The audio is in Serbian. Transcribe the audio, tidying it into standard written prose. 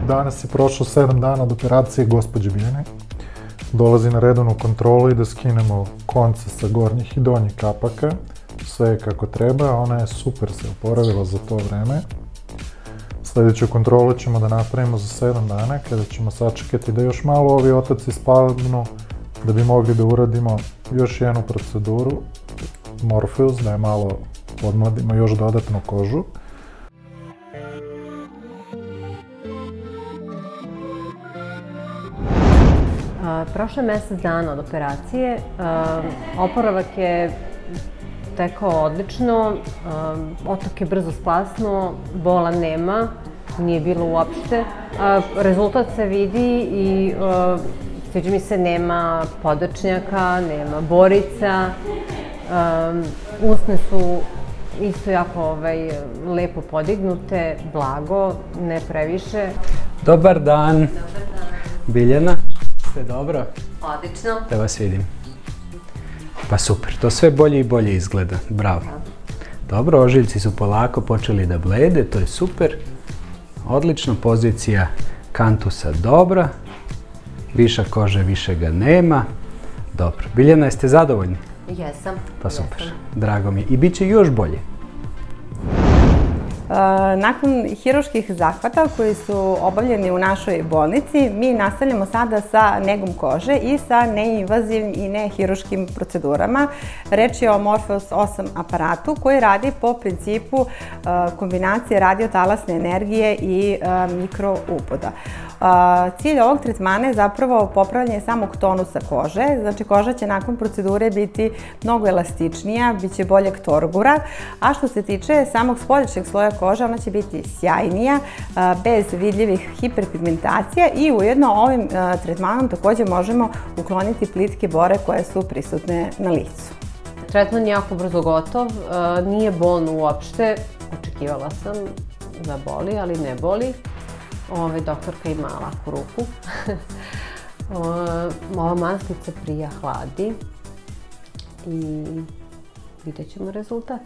Danas je prošlo 7 dana od operacije gospođe Biljane. Dolazi na redovnu kontrolu i da skinemo konce sa gornjih i donjih kapaka. Sve je kako treba, ona je super se oporavila za to vreme. Sljedeću kontrolu ćemo da napravimo za 7 dana, kada ćemo sačekati da još malo ovi otaci spadnu, da bi mogli da uradimo još jednu proceduru, Morpheus, da je malo odmladimo još dodatnu kožu. Prošlo je mjesec dana od operacije, oporavak je tekao odlično, otok je brzo splasnuo, bola nema, nije bilo uopšte. Rezultat se vidi i sviđa mi se, nema podočnjaka, nema borica, usne su isto jako lepo podignute, blago, ne previše. Dobar dan, Biljana. Sve dobro? Odlično. Da vas vidim. Pa super, to sve bolje i bolje izgleda, bravo. Dobro, ožiljci su polako počeli da blede, to je super. Odlično, pozicija kantusa dobra. Višak kože, više ga nema. Dobro, Biljana, jeste zadovoljni? Jesam. Pa super, drago mi je. I bit će još bolje. Nakon hiruških zahvata koji su obavljeni u našoj bolnici, mi nastavljamo sada sa negom kože i sa neinvazivnim i nehiruškim procedurama. Reč je o Morpheus 8 aparatu koji radi po principu kombinacije radiotalasne energije i mikrouboda. Cilj ovog tretmana je zapravo popravljanje samog tonusa kože, znači koža će nakon procedure biti mnogo elastičnija, bit će boljeg torgura, a što se tiče samog spoljašnjeg sloja kože, ona će biti sjajnija, bez vidljivih hiperpigmentacija i ujedno ovim tretmanom također možemo ukloniti plitke bore koje su prisutne na licu. Tretman je jako brzo gotov, nije bolno uopšte, očekivala sam da boli, ali ne boli. Doktorka ima laku ruku. Ova maskica prija hladi i vidjet ćemo rezultat.